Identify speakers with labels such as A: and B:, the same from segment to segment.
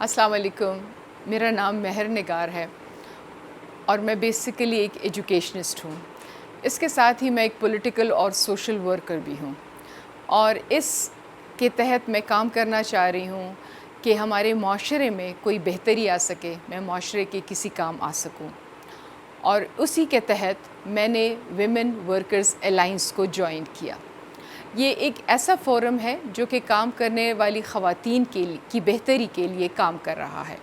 A: السلام علیکم، میرا نام مہر نگار ہے اور میں بیسیکلی ایک ایجوکیشنسٹ ہوں۔ اس کے ساتھ ہی میں ایک پولیٹیکل اور سوشل ورکر بھی ہوں، اور اس کے تحت میں کام کرنا چاہ رہی ہوں کہ ہمارے معاشرے میں کوئی بہتری آ سکے، میں معاشرے کے کسی کام آ سکوں، اور اسی کے تحت میں نے ویمن ورکرز الائنس کو جوائن کیا۔ یہ ایک ایسا فورم ہے جو کہ کام کرنے والی خواتین کی بہتری کے لیے کام کر رہا ہے۔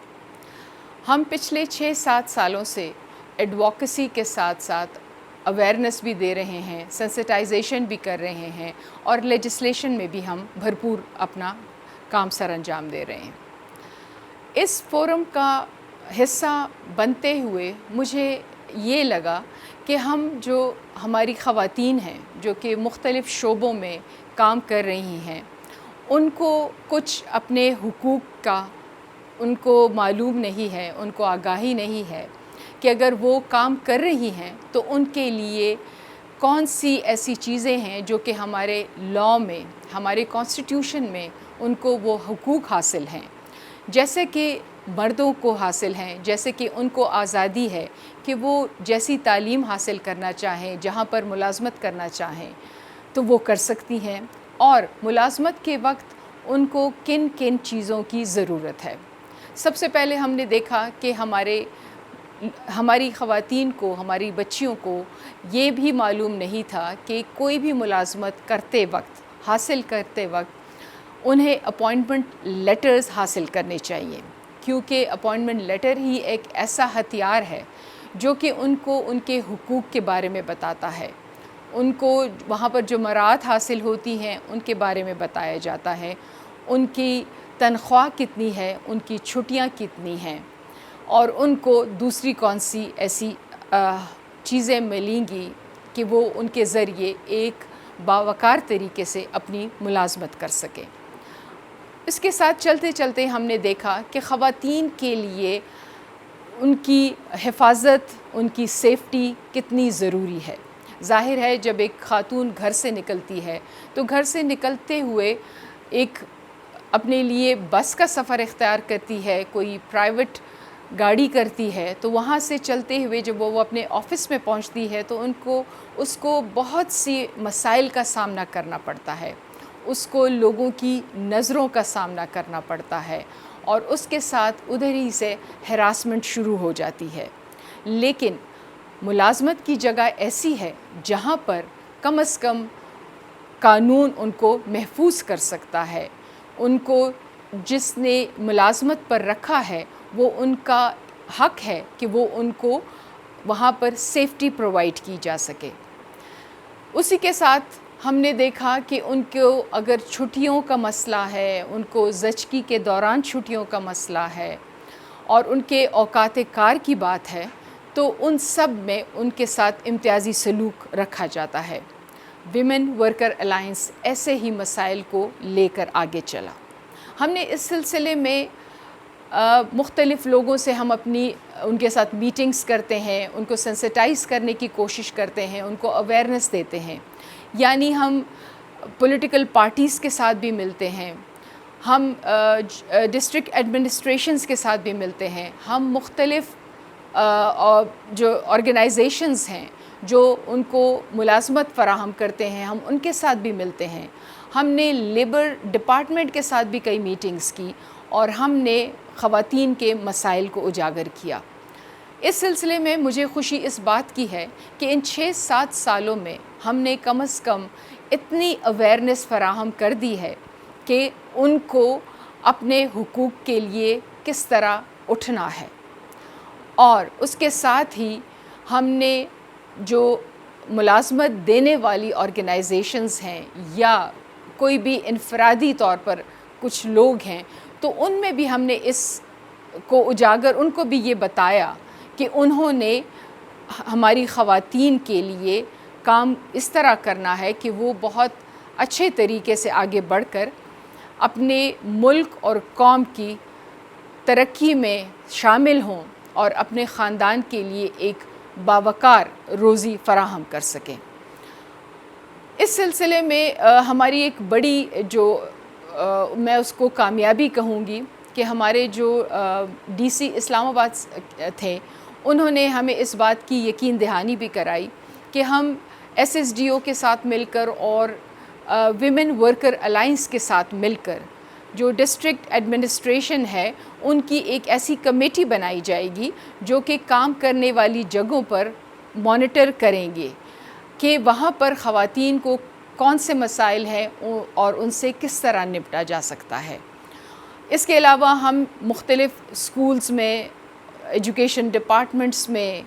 A: ہم پچھلے 6-7 سالوں سے ایڈووکیسی کے ساتھ ساتھ اویئرنیس بھی دے رہے ہیں، سینسٹائزیشن بھی کر رہے ہیں، اور لیجسلیشن میں بھی ہم بھرپور اپنا کام سر انجام دے رہے ہیں۔ اس فورم کا حصہ بنتے ہوئے مجھے یہ لگا کہ ہماری خواتین ہیں جو کہ مختلف شعبوں میں کام کر رہی ہیں، ان کو کچھ اپنے حقوق کا ان کو معلوم نہیں ہے، ان کو آگاہی نہیں ہے کہ اگر وہ کام کر رہی ہیں تو ان کے لیے کون سی ایسی چیزیں ہیں جو کہ ہمارے لاء میں، ہمارے کانسٹیٹیوشن میں ان کو وہ حقوق حاصل ہیں، جیسے کہ مردوں کو حاصل ہیں، جیسے کہ ان کو آزادی ہے کہ وہ جیسی تعلیم حاصل کرنا چاہیں، جہاں پر ملازمت کرنا چاہیں تو وہ کر سکتی ہیں، اور ملازمت کے وقت ان کو کن کن چیزوں کی ضرورت ہے۔ سب سے پہلے ہم نے دیکھا کہ ہماری خواتین کو، ہماری بچیوں کو یہ بھی معلوم نہیں تھا کہ کوئی بھی ملازمت کرتے وقت، حاصل کرتے وقت انہیں اپوائنٹمنٹ لیٹرز حاصل کرنے چاہیے، کیونکہ اپوائنٹمنٹ لیٹر ہی ایک ایسا ہتھیار ہے جو کہ ان کو ان کے حقوق کے بارے میں بتاتا ہے، ان کو وہاں پر جو مراعات حاصل ہوتی ہیں ان کے بارے میں بتایا جاتا ہے، ان کی تنخواہ کتنی ہے، ان کی چھٹیاں کتنی ہیں، اور ان کو دوسری کون سی ایسی چیزیں ملیں گی کہ وہ ان کے ذریعے ایک باوقار طریقے سے اپنی ملازمت کر سکیں۔ اس کے ساتھ چلتے چلتے ہم نے دیکھا کہ خواتین کے لیے ان کی حفاظت، ان کی سیفٹی کتنی ضروری ہے۔ ظاہر ہے جب ایک خاتون گھر سے نکلتی ہے تو گھر سے نکلتے ہوئے ایک اپنے لیے بس کا سفر اختیار کرتی ہے، کوئی پرائیویٹ گاڑی کرتی ہے، تو وہاں سے چلتے ہوئے جب وہ اپنے آفس میں پہنچتی ہے تو اس کو بہت سی مسائل کا سامنا کرنا پڑتا ہے، اس کو لوگوں کی نظروں کا سامنا کرنا پڑتا ہے، اور اس کے ساتھ ادھر ہی سے ہراسمنٹ شروع ہو جاتی ہے۔ لیکن ملازمت کی جگہ ایسی ہے جہاں پر کم از کم قانون ان کو محفوظ کر سکتا ہے، ان کو جس نے ملازمت پر رکھا ہے وہ ان کا حق ہے کہ وہ ان کو وہاں پر سیفٹی پرووائڈ کی جا سکے۔ اسی کے ساتھ ہم نے دیکھا کہ ان کو اگر چھٹیوں کا مسئلہ ہے، ان کو زچگی کے دوران چھٹیوں کا مسئلہ ہے، اور ان کے اوقات کار کی بات ہے، تو ان سب میں ان کے ساتھ امتیازی سلوک رکھا جاتا ہے۔ ویمن ورکر الائنس ایسے ہی مسائل کو لے کر آگے چلا۔ ہم نے اس سلسلے میں مختلف لوگوں سے ان کے ساتھ میٹنگز کرتے ہیں، ان کو سینسٹائز کرنے کی کوشش کرتے ہیں، ان کو اویئرنیس دیتے ہیں، یعنی ہم پولیٹیکل پارٹیز کے ساتھ بھی ملتے ہیں، ہم ڈسٹرکٹ ایڈمنسٹریشنز کے ساتھ بھی ملتے ہیں، ہم مختلف جو آرگنائزیشنز ہیں جو ان کو ملازمت فراہم کرتے ہیں، ہم ان کے ساتھ بھی ملتے ہیں، ہم نے لیبر ڈپارٹمنٹ کے ساتھ بھی کئی میٹنگز کی، اور ہم نے خواتین کے مسائل کو اجاگر کیا۔ اس سلسلے میں مجھے خوشی اس بات کی ہے کہ ان 6-7 سالوں میں ہم نے کم از کم اتنی اویئرنیس فراہم کر دی ہے کہ ان کو اپنے حقوق کے لیے کس طرح اٹھنا ہے، اور اس کے ساتھ ہی ہم نے جو ملازمت دینے والی آرگنائزیشنز ہیں یا کوئی بھی انفرادی طور پر کچھ لوگ ہیں، تو ان میں بھی ہم نے اس کو اجاگر، ان کو بھی یہ بتایا کہ انہوں نے ہماری خواتین کے لیے کام اس طرح کرنا ہے کہ وہ بہت اچھے طریقے سے آگے بڑھ کر اپنے ملک اور قوم کی ترقی میں شامل ہوں اور اپنے خاندان کے لیے ایک باوقار روزی فراہم کر سکیں۔ اس سلسلے میں ہماری ایک بڑی میں اس کو کامیابی کہوں گی، کہ ہمارے جو ڈی سی اسلام آباد تھے انہوں نے ہمیں اس بات کی یقین دہانی بھی کرائی کہ ہم ایس ایس ڈی او کے ساتھ مل کر اور ویمن ورکر الائنس کے ساتھ مل کر جو ڈسٹرکٹ ایڈمنسٹریشن ہے ان کی ایک ایسی کمیٹی بنائی جائے گی جو کہ کام کرنے والی جگہوں پر مانیٹر کریں گے کہ وہاں پر خواتین کو کون سے مسائل ہیں اور ان سے کس طرح نپٹا جا سکتا ہے۔ اس کے علاوہ ہم مختلف اسکولز میں، ایجوکیشن ڈپارٹمنٹس میں،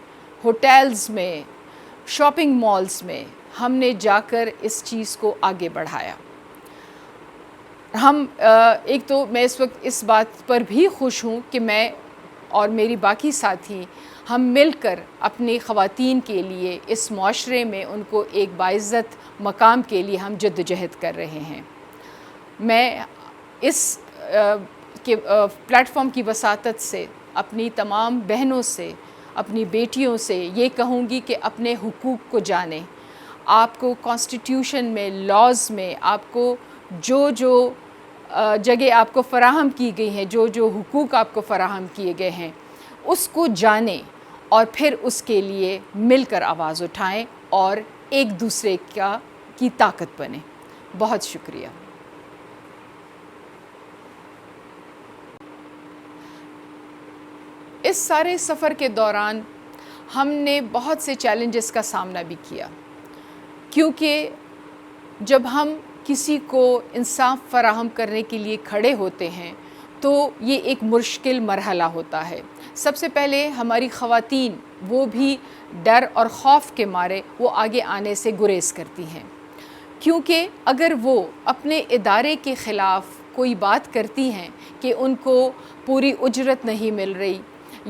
A: ہوٹلز میں، شاپنگ مالز میں ہم نے جا کر اس چیز کو آگے بڑھایا۔ ہم ایک تو میں اس وقت اس بات پر بھی خوش ہوں کہ میں اور میری باقی ساتھی ہم مل کر اپنی خواتین کے لیے اس معاشرے میں ان کو ایک باعزت مقام کے لیے ہم جدوجہد کر رہے ہیں۔ میں اس پلیٹ فارم کی وساطت سے اپنی تمام بہنوں سے، اپنی بیٹیوں سے یہ کہوں گی کہ اپنے حقوق کو جانیں۔ آپ کو کانسٹیٹیوشن میں، لاز میں آپ کو جو جگہ آپ کو فراہم کی گئی ہیں، جو حقوق آپ کو فراہم کیے گئے ہیں اس کو جانیں اور پھر اس کے لیے مل کر آواز اٹھائیں اور ایک دوسرے کی طاقت بنیں۔ بہت شکریہ۔ اس سارے سفر کے دوران ہم نے بہت سے چیلنجز کا سامنا بھی کیا، کیونکہ جب ہم کسی کو انصاف فراہم کرنے کے لیے کھڑے ہوتے ہیں تو یہ ایک مشکل مرحلہ ہوتا ہے۔ سب سے پہلے ہماری خواتین وہ بھی ڈر اور خوف کے مارے وہ آگے آنے سے گریز کرتی ہیں، کیونکہ اگر وہ اپنے ادارے کے خلاف کوئی بات کرتی ہیں کہ ان کو پوری اجرت نہیں مل رہی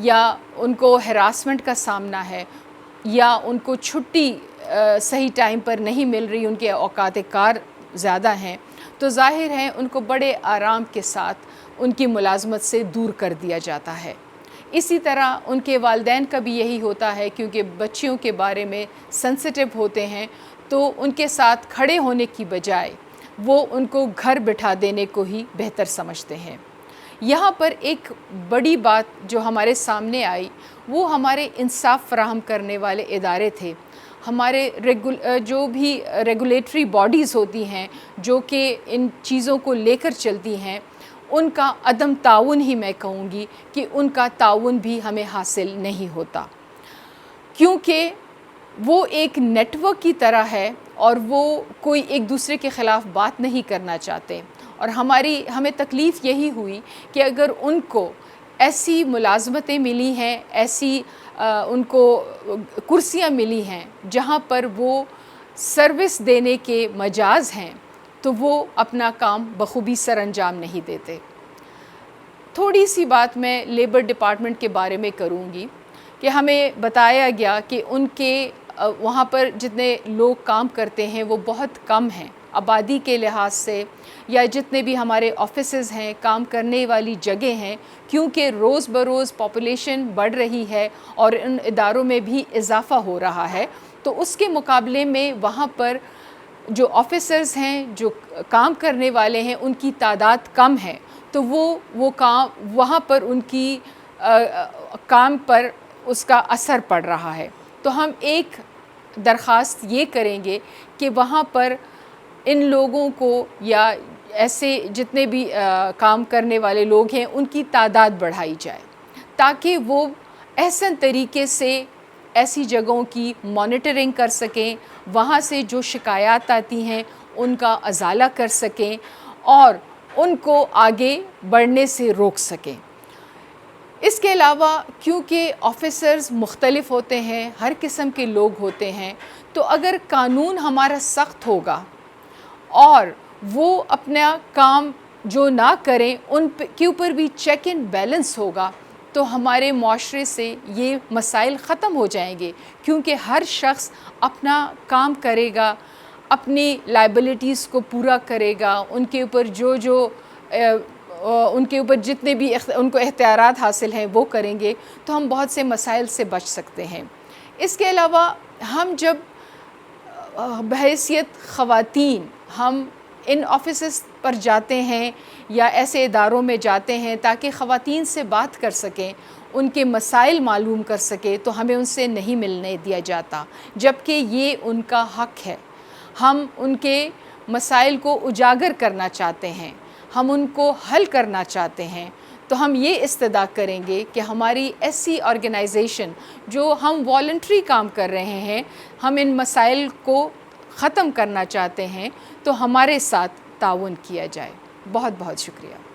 A: یا ان کو ہراسمنٹ کا سامنا ہے یا ان کو چھٹی صحیح ٹائم پر نہیں مل رہی، ان کے اوقات کار زیادہ ہیں، تو ظاہر ہے ان کو بڑے آرام کے ساتھ ان کی ملازمت سے دور کر دیا جاتا ہے۔ اسی طرح ان کے والدین کا بھی یہی ہوتا ہے، کیونکہ بچیوں کے بارے میں سنسٹیو ہوتے ہیں تو ان کے ساتھ کھڑے ہونے کی بجائے وہ ان کو گھر بٹھا دینے کو ہی بہتر سمجھتے ہیں۔ یہاں پر ایک بڑی بات جو ہمارے سامنے آئی وہ ہمارے انصاف فراہم کرنے والے ادارے تھے۔ ہمارے جو بھی ریگولیٹری باڈیز ہوتی ہیں جو کہ ان چیزوں کو لے کر چلتی ہیں، ان کا عدم تعاون ہی میں کہوں گی کہ ان کا تعاون بھی ہمیں حاصل نہیں ہوتا، کیونکہ وہ ایک نیٹ ورک کی طرح ہے اور وہ کوئی ایک دوسرے کے خلاف بات نہیں کرنا چاہتے۔ اور ہمیں تکلیف یہی ہوئی کہ اگر ان کو ایسی ملازمتیں ملی ہیں، ایسی ان کو کرسیاں ملی ہیں جہاں پر وہ سروس دینے کے مجاز ہیں، تو وہ اپنا کام بخوبی سر انجام نہیں دیتے۔ تھوڑی سی بات میں لیبر ڈپارٹمنٹ کے بارے میں کروں گی کہ ہمیں بتایا گیا کہ ان کے وہاں پر جتنے لوگ کام کرتے ہیں وہ بہت کم ہیں آبادی کے لحاظ سے، یا جتنے بھی ہمارے آفیسز ہیں، کام کرنے والی جگہ ہیں، کیونکہ روز بروز پاپولیشن بڑھ رہی ہے اور ان اداروں میں بھی اضافہ ہو رہا ہے، تو اس کے مقابلے میں وہاں پر جو آفیسرز ہیں، جو کام کرنے والے ہیں، ان کی تعداد کم ہے، تو وہ کام وہاں پر ان کی کام پر اس کا اثر پڑ رہا ہے۔ تو ہم ایک درخواست یہ کریں گے کہ وہاں پر ان لوگوں کو یا ایسے جتنے بھی کام کرنے والے لوگ ہیں ان کی تعداد بڑھائی جائے، تاکہ وہ احسن طریقے سے ایسی جگہوں کی مانیٹرنگ کر سکیں، وہاں سے جو شکایات آتی ہیں ان کا ازالہ کر سکیں اور ان کو آگے بڑھنے سے روک سکیں۔ اس کے علاوہ کیونکہ آفیسرز مختلف ہوتے ہیں، ہر قسم کے لوگ ہوتے ہیں، تو اگر قانون ہمارا سخت ہوگا اور وہ اپنا کام جو نہ کریں ان کے اوپر بھی چیک اینڈ بیلنس ہوگا، تو ہمارے معاشرے سے یہ مسائل ختم ہو جائیں گے، کیونکہ ہر شخص اپنا کام کرے گا، اپنی لائبلٹیز کو پورا کرے گا، ان کے اوپر ان کے اوپر جتنے بھی ان کو اختیارات حاصل ہیں وہ کریں گے، تو ہم بہت سے مسائل سے بچ سکتے ہیں۔ اس کے علاوہ ہم جب بحیثیت خواتین ہم ان آفیسز پر جاتے ہیں یا ایسے اداروں میں جاتے ہیں تاکہ خواتین سے بات کر سکیں، ان کے مسائل معلوم کر سکیں، تو ہمیں ان سے نہیں ملنے دیا جاتا، جبکہ یہ ان کا حق ہے۔ ہم ان کے مسائل کو اجاگر کرنا چاہتے ہیں، ہم ان کو حل کرنا چاہتے ہیں، تو ہم یہ استدعا کریں گے کہ ہماری ایسی آرگنائزیشن جو ہم والنٹری کام کر رہے ہیں، ہم ان مسائل کو ختم کرنا چاہتے ہیں، تو ہمارے ساتھ تعاون کیا جائے۔ بہت بہت شکریہ۔